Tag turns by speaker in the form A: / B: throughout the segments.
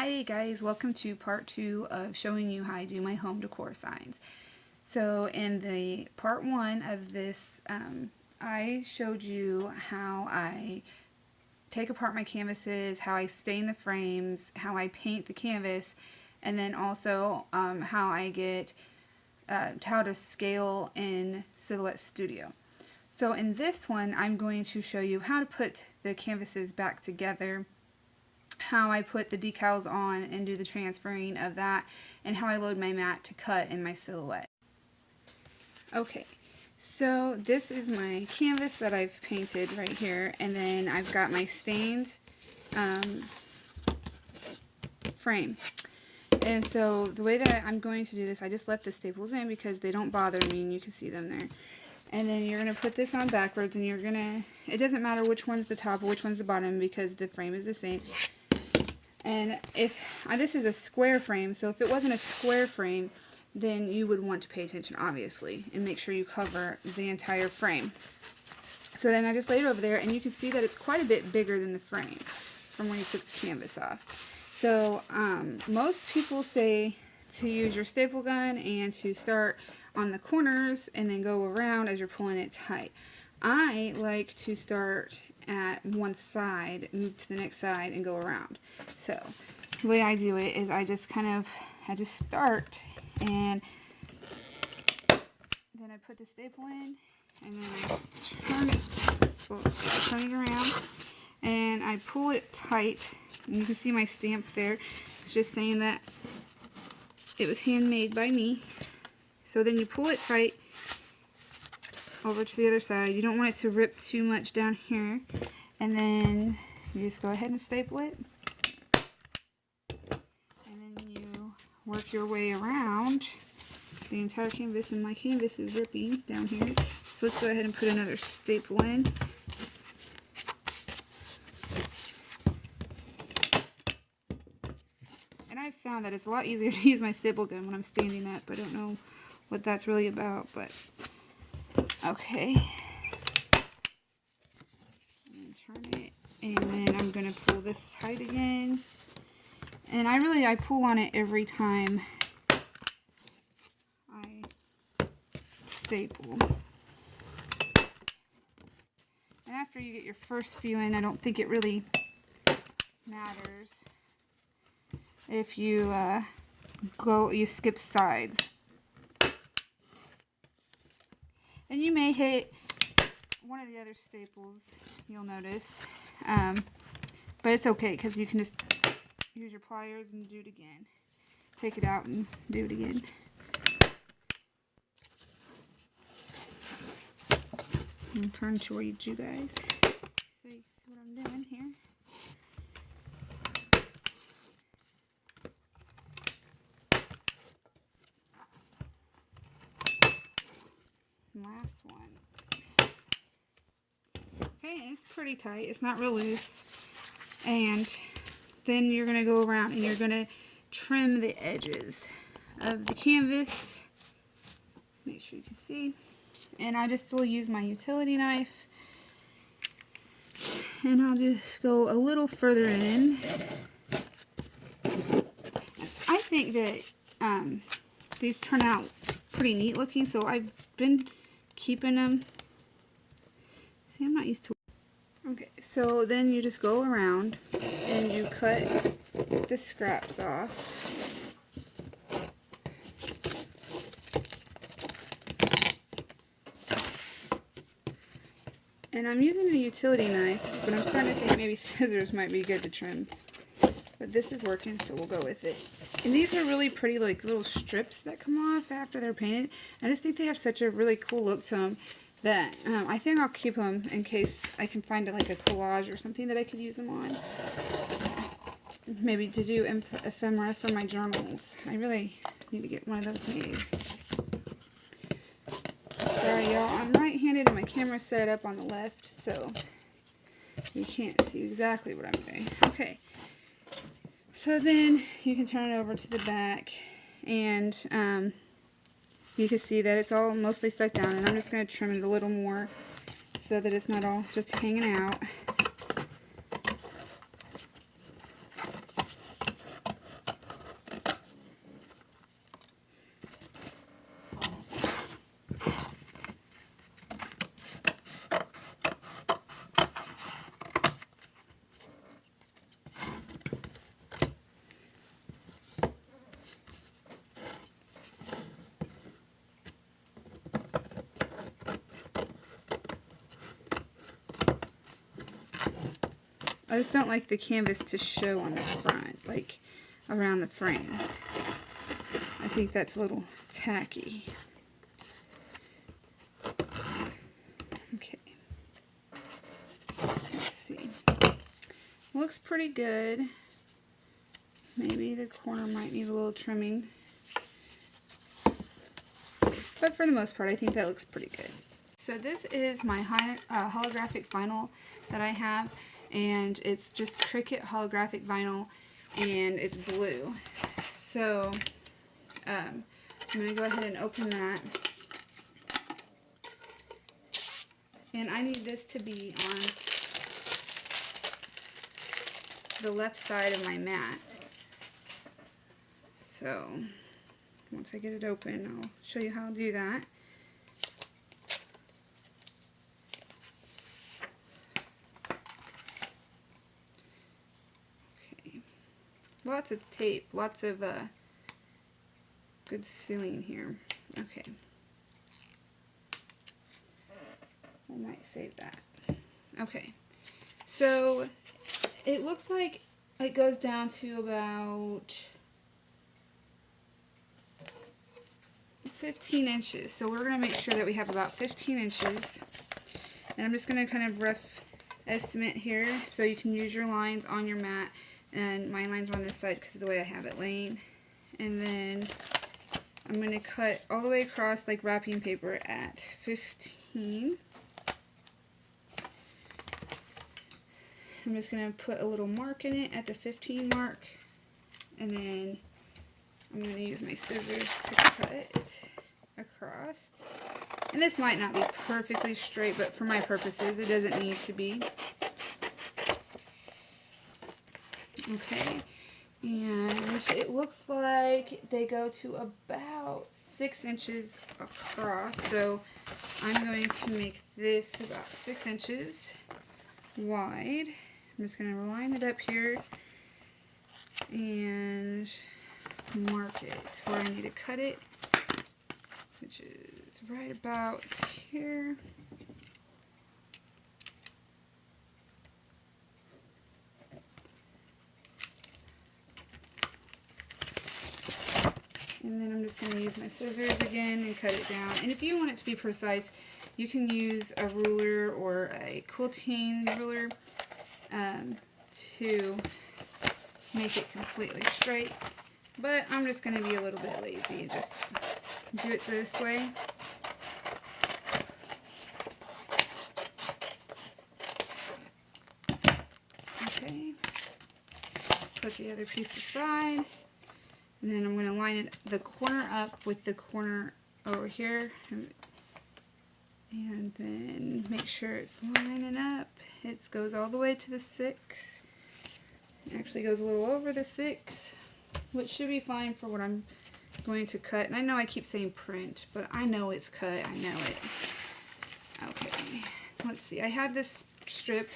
A: Hi guys, welcome to part 2 of showing you how I do my home decor signs. So in the part 1 of this, I showed you how I take apart my canvases, how I stain the frames, how I paint the canvas, and then also how I get how to scale in Silhouette Studio. So in this one, I'm going to show you how to put the canvases back together, how I put the decals on and do the transferring of that, and how I load my mat to cut in my Silhouette. Okay, so this is my canvas that I've painted right here, and then I've got my stained frame. And so the way that I'm going to do this, I just left the staples in because they don't bother me and you can see them there. And then you're going to put this on backwards, and you're going to, it doesn't matter which one's the top or which one's the bottom because the frame is the same. And if this is a square frame, so if it wasn't a square frame, then you would want to pay attention, obviously, and make sure you cover the entire frame. So then I just laid it over there, and you can see that it's quite a bit bigger than the frame from when you took the canvas off. So most people say to use your staple gun and to start on the corners and then go around as you're pulling it tight. I like to start at one side, move to the next side, and go around. So the way I do it is I just start, and then I put the staple in, and then I turn it around, and I pull it tight. And you can see my stamp there. It's just saying that it was handmade by me. So then you pull it tight over to the other side. You don't want it to rip too much down here. And then you just go ahead and staple it. And then you work your way around the entire canvas. And my canvas is ripping down here. So let's go ahead and put another staple in. And I've found that it's a lot easier to use my staple gun when I'm standing up. I don't know what that's really about, but okay. And turn it, and then I'm going to pull this tight again. And I pull on it every time I staple. And after you get your first few in, I don't think it really matters if you skip sides. And you may hit one of the other staples, you'll notice, but it's okay because you can just use your pliers and do it again. Take it out and do it again. And turn towards you guys so you can see what I'm doing here. Last one. Okay, and it's pretty tight. It's not real loose. And then you're going to go around and you're going to trim the edges of the canvas. Make sure you can see. And I just will use my utility knife. And I'll just go a little further in. I think that these turn out pretty neat looking, so I've been keeping them. See, I'm not used to it. Okay, so then you just go around and you cut the scraps off. And I'm using a utility knife, but I'm starting to think maybe scissors might be good to trim. But this is working, so we'll go with it. And these are really pretty, like, little strips that come off after they're painted. I just think they have such a really cool look to them that I think I'll keep them in case I can find like a collage or something that I could use them on. Maybe to do ephemera for my journals. I really need to get one of those made. Sorry, y'all. I'm right-handed and my camera's set up on the left, so you can't see exactly what I'm doing. Okay. So then you can turn it over to the back, and you can see that it's all mostly stuck down, and I'm just going to trim it a little more so that it's not all just hanging out. I just don't like the canvas to show on the front, like around the frame. I think that's a little tacky. Okay. Let's see. Looks pretty good. Maybe the corner might need a little trimming. But for the most part, I think that looks pretty good. So this is my holographic vinyl that I have, and it's just Cricut holographic vinyl, and it's blue. So I'm going to go ahead and open that. And I need this to be on the left side of my mat. So once I get it open, I'll show you how to do that. Okay, lots of tape, lots of good sealing here. Okay, I might save that. Okay, so it looks like it goes down to about 15 inches. So we're going to make sure that we have about 15 inches. And I'm just going to kind of rough estimate here so you can use your lines on your mat. And my lines are on this side because of the way I have it laying. And then I'm going to cut all the way across like wrapping paper at 15. I'm just going to put a little mark in it at the 15 mark. And then I'm going to use my scissors to cut across. And this might not be perfectly straight, but for my purposes, it doesn't need to be. Okay, and it looks like they go to about 6 inches across. So I'm going to make this about 6 inches wide. I'm just going to line it up here and mark it where I need to cut it, which is right about here. And then I'm just going to use my scissors again and cut it down. And if you want it to be precise, you can use a ruler or a quilting ruler to make it completely straight. But I'm just going to be a little bit lazy and just do it this way. Okay. Put the other piece aside. And then I'm going to line the corner up with the corner over here. And then make sure it's lining up. It goes all the way to the 6. It actually goes a little over the 6. Which should be fine for what I'm going to cut. And I know I keep saying print, but I know it's cut. I know it. Okay. Let's see. I had this strip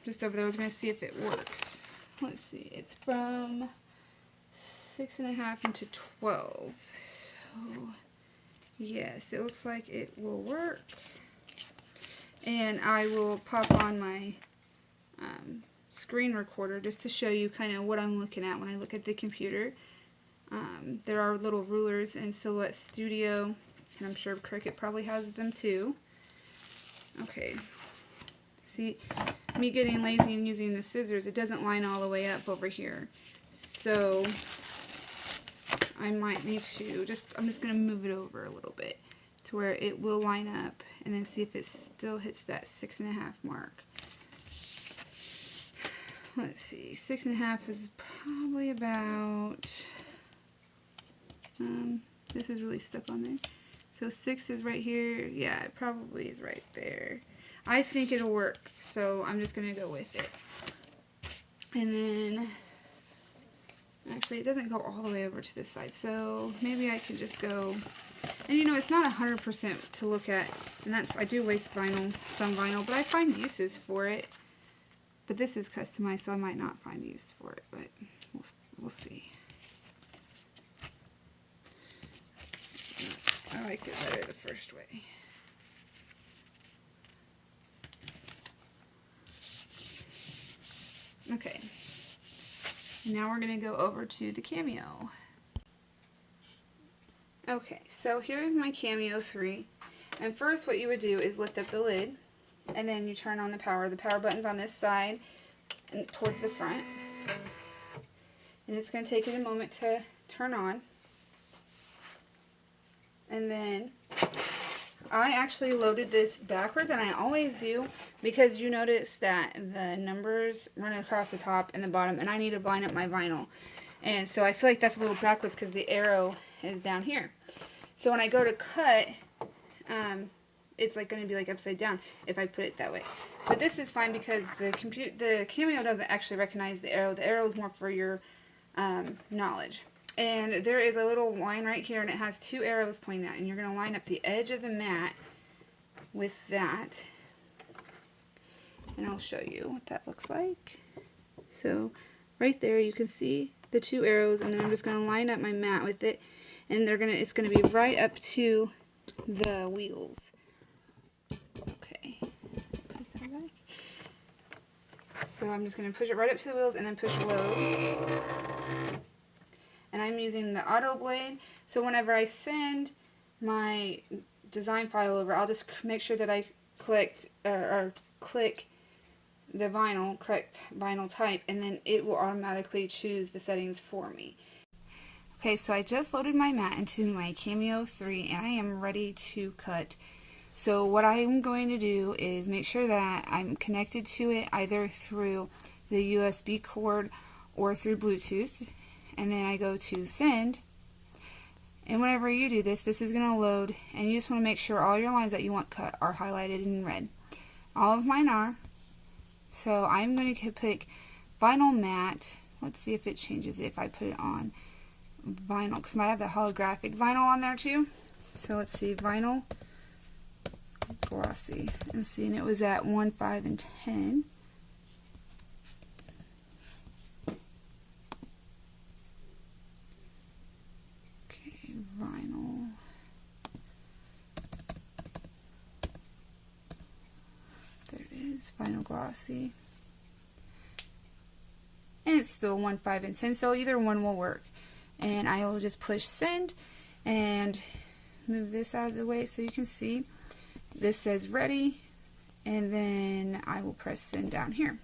A: just over there. I was going to see if it works. Let's see. It's from 6.5 into 12. So, yes, it looks like it will work. And I will pop on my screen recorder just to show you kind of what I'm looking at when I look at the computer. There are little rulers in Silhouette Studio, and I'm sure Cricut probably has them too. Okay, see, me getting lazy and using the scissors, it doesn't line all the way up over here. So I might need to I'm just going to move it over a little bit to where it will line up, and then see if it still hits that 6.5 mark. Let's see, 6.5 is probably about, this is really stuck on there. So 6 is right here. Yeah, it probably is right there. I think it'll work, so I'm just going to go with it. And then, actually, it doesn't go all the way over to this side, so maybe I can just go, and you know, it's not 100% to look at, and I do waste vinyl, some vinyl, but I find uses for it. But this is customized, so I might not find use for it, but we'll see. I liked it better the first way. Okay, now we're going to go over to the Cameo. Okay, so here's my Cameo 3. And first what you would do is lift up the lid, and then you turn on the power. The power button's on this side and towards the front. And it's going to take it a moment to turn on. And then I actually loaded this backwards, and I always do, because you notice that the numbers run across the top and the bottom, and I need to line up my vinyl. And so I feel like that's a little backwards because the arrow is down here. So when I go to cut, it's like going to be like upside down if I put it that way. But this is fine because the Cameo doesn't actually recognize the arrow. The arrow is more for your knowledge. And there is a little line right here, and it has 2 arrows pointing out, and you're going to line up the edge of the mat with that. And I'll show you what that looks like. So right there you can see the 2 arrows, and then I'm just going to line up my mat with it, and it's going to be right up to the wheels. Okay. So I'm just going to push it right up to the wheels and then push load. And I'm using the auto blade, so whenever I send my design file over, I'll just make sure that I click the correct vinyl type, and then it will automatically choose the settings for me. Okay, so I just loaded my mat into my Cameo 3, and I am ready to cut. So what I'm going to do is make sure that I'm connected to it either through the USB cord or through Bluetooth. And then I go to send, and whenever you do this, this is going to load, and you just want to make sure all your lines that you want cut are highlighted in red. All of mine are. So I'm going to pick vinyl matte. Let's see if it changes if I put it on vinyl, because I have the holographic vinyl on there too. So let's see, vinyl glossy. Let's see, and it was at 1, 5, and 10. Vinyl. There it is, vinyl glossy. And it's still 1, 5, and 10, so either one will work. And I will just push send and move this out of the way so you can see. This says ready, and then I will press send down here.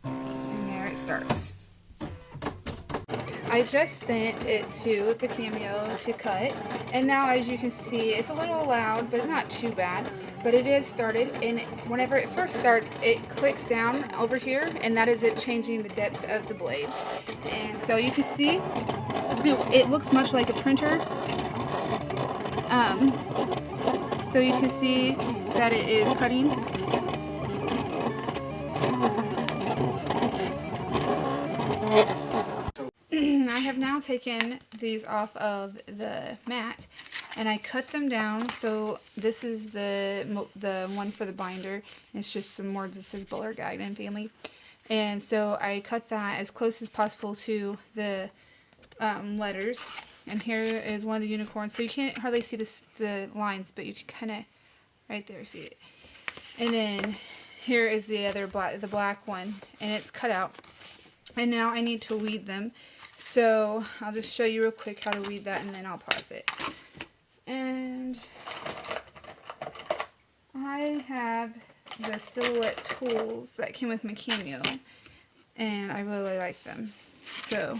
A: And there it starts. I just sent it to the Cameo to cut, and now as you can see, it's a little loud, but not too bad. But it is started, and whenever it first starts, it clicks down over here, and that is it changing the depth of the blade. And so you can see, it looks much like a printer. So you can see that it is cutting. I have now taken these off of the mat, and I cut them down. So this is the one for the binder. It's just some words that says Buller Gagnon family, and so I cut that as close as possible to the letters. And here is one of the unicorns. So you can't hardly see the lines, but you can kind of right there see it. And then here is the other the black one, and it's cut out. And now I need to weed them. So I'll just show you real quick how to weed that, and then I'll pause it. And I have the Silhouette tools that came with my Cameo, and I really like them. So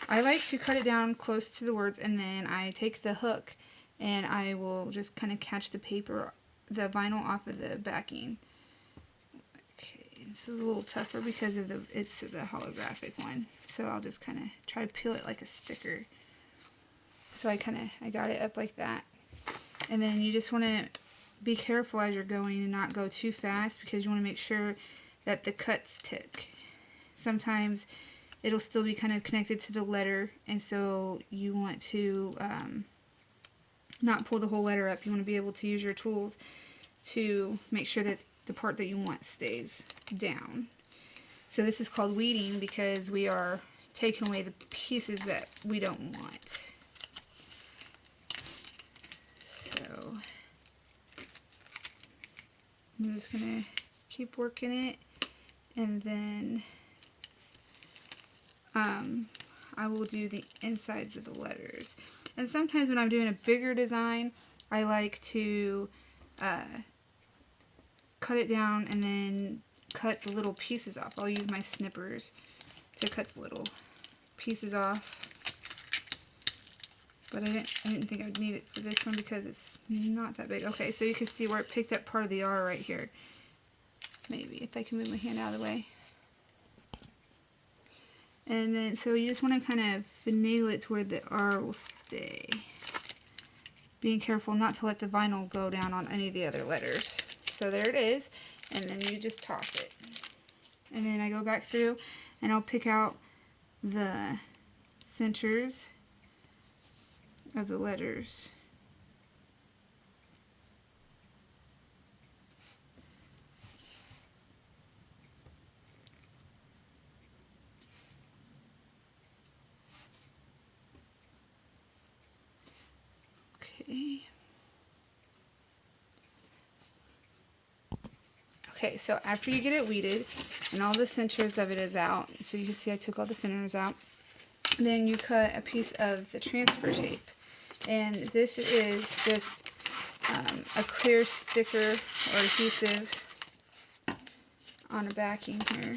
A: I like to cut it down close to the words, and then I take the hook and I will just kind of catch the paper, the vinyl off of the backing. This is a little tougher because of it's the holographic one. So I'll just kind of try to peel it like a sticker. So I got it up like that. And then you just want to be careful as you're going and not go too fast, because you want to make sure that the cuts tick. Sometimes it'll still be kind of connected to the letter, and so you want to not pull the whole letter up. You want to be able to use your tools to make sure that the part that you want stays down. So this is called weeding, because we are taking away the pieces that we don't want. So I'm just going to keep working it, and then I will do the insides of the letters. And sometimes when I'm doing a bigger design, I like to cut it down and then cut the little pieces off. I'll use my snippers to cut the little pieces off. But I didn't think I'd need it for this one because it's not that big. Okay, so you can see where it picked up part of the R right here. Maybe, if I can move my hand out of the way. And then, so you just want to kind of finagle it to where the R will stay. Being careful not to let the vinyl go down on any of the other letters. So there it is, and then you just toss it. And then I go back through, and I'll pick out the centers of the letters. Okay. Okay, so after you get it weeded and all the centers of it is out, so you can see I took all the centers out, then you cut a piece of the transfer tape. And this is just a clear sticker or adhesive on a backing here.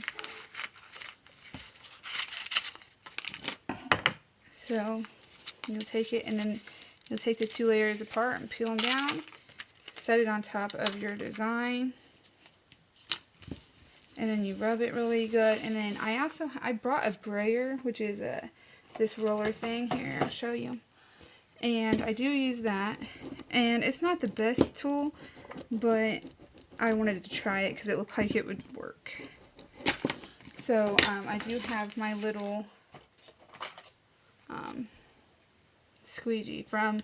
A: So you'll take it and then you'll take the two layers apart and peel them down, set it on top of your design, and then you rub it really good. And then I brought a brayer, which is this roller thing here. I'll show you. And I do use that, and it's not the best tool, but I wanted to try it because it looked like it would work. So I do have my little squeegee from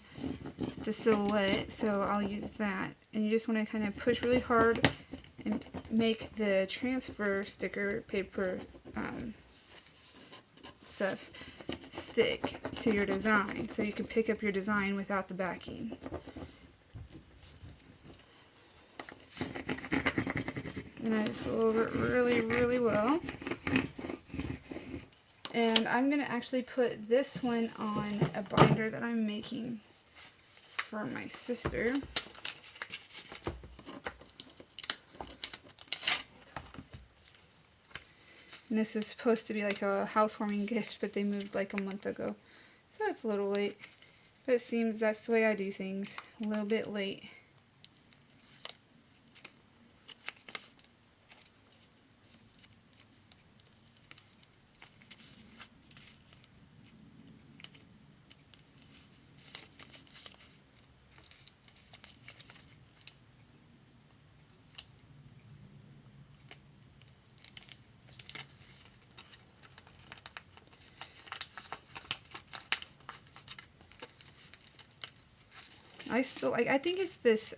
A: the Silhouette, so I'll use that. And you just want to kind of push really hard and make the transfer sticker paper stuff stick to your design, so you can pick up your design without the backing. And I just go over it really, really well. And I'm going to actually put this one on a binder that I'm making for my sister. And this was supposed to be like a housewarming gift, but they moved like a month ago. So it's a little late. But it seems that's the way I do things. A little bit late. I think it's this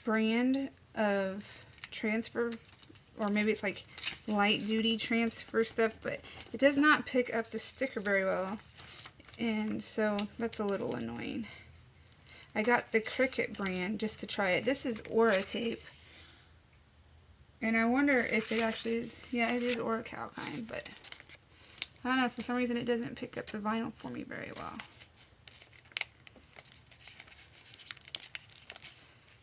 A: brand of transfer, or maybe it's like light duty transfer stuff, but it does not pick up the sticker very well, and so that's a little annoying. I got the Cricut brand just to try it. This is Aura tape, and I wonder if it actually is, yeah, it is Aura Calcine, but I don't know, for some reason it doesn't pick up the vinyl for me very well.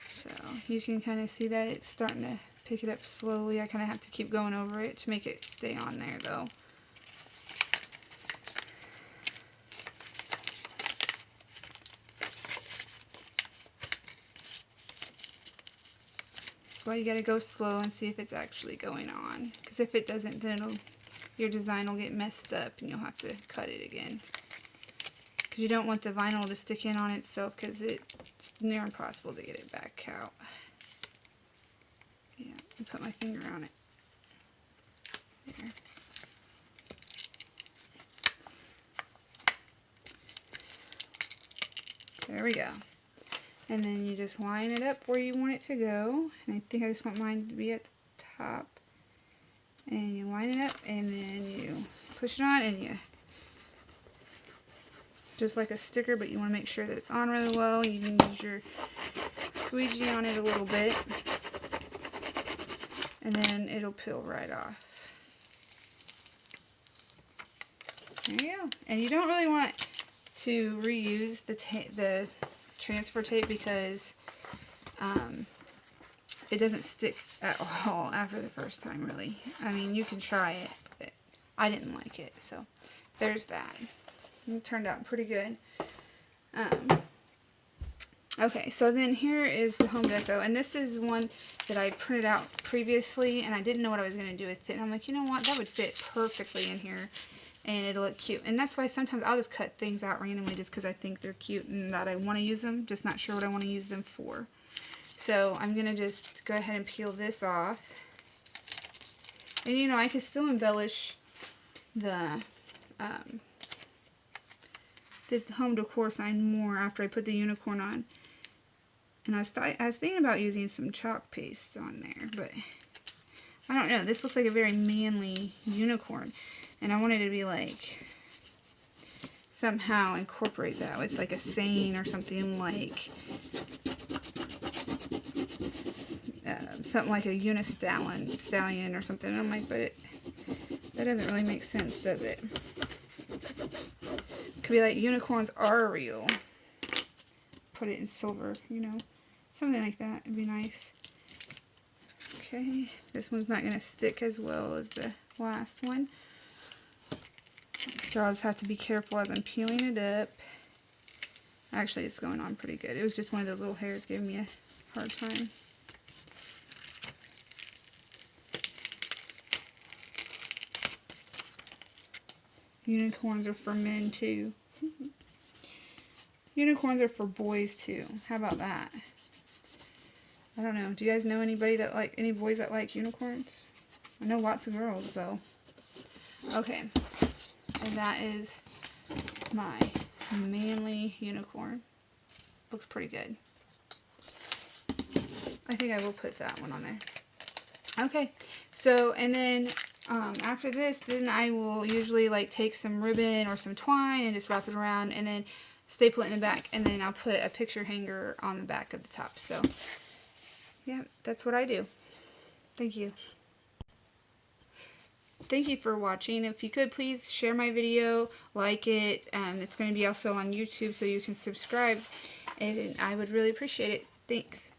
A: So you can kind of see that it's starting to pick it up slowly. I kind of have to keep going over it to make it stay on there though. That's why you gotta go slow and see if it's actually going on. Because if it doesn't, then your design will get messed up and you'll have to cut it again. Because you don't want the vinyl to stick in on itself, because it's near impossible to get it back out. Yeah, I put my finger on it. There we go. And then you just line it up where you want it to go. And I think I just want mine to be at the top. And you line it up, and then you push it on, and you just like a sticker, but you want to make sure that it's on really well. You can use your squeegee on it a little bit. and then it'll peel right off. There you go. And you don't really want to reuse the transfer tape because it doesn't stick at all after the first time, really. I mean, you can try it, but I didn't like it, so there's that. It turned out pretty good. Okay, so then here is the home deco, and this is one that I printed out previously, and I didn't know what I was going to do with it, and I'm like, you know what, that would fit perfectly in here, and it'll look cute. And that's why sometimes I'll just cut things out randomly just because I think they're cute and that I want to use them, just not sure what I want to use them for. So I'm going to just go ahead and peel this off. And you know, I could still embellish the home decor sign more after I put the unicorn on. And I was thinking about using some chalk paste on there, but I don't know. This looks like a very manly unicorn. And I wanted to be like, somehow incorporate that with like a saying or something like, something like a unistallion or something. And I'm like, but that doesn't really make sense, does it? Could be like, unicorns are real. Put it in silver, you know. Something like that would be nice. Okay, this one's not going to stick as well as the last one. So I'll just have to be careful as I'm peeling it up. Actually, it's going on pretty good. It was just one of those little hairs giving me a hard time. Unicorns are for men too. Unicorns are for boys too. How about that? I don't know. Do you guys know anybody that any boys that like unicorns? I know lots of girls though. Okay. And that is my manly unicorn. Looks pretty good. I think I will put that one on there. Okay. So, and then after this, then I will usually like take some ribbon or some twine and just wrap it around and then staple it in the back, and then I'll put a picture hanger on the back of the top. So yeah, that's what I do. Thank you. Thank you for watching. If you could, please share my video, like it. It's going to be also on YouTube, so you can subscribe, and I would really appreciate it. Thanks.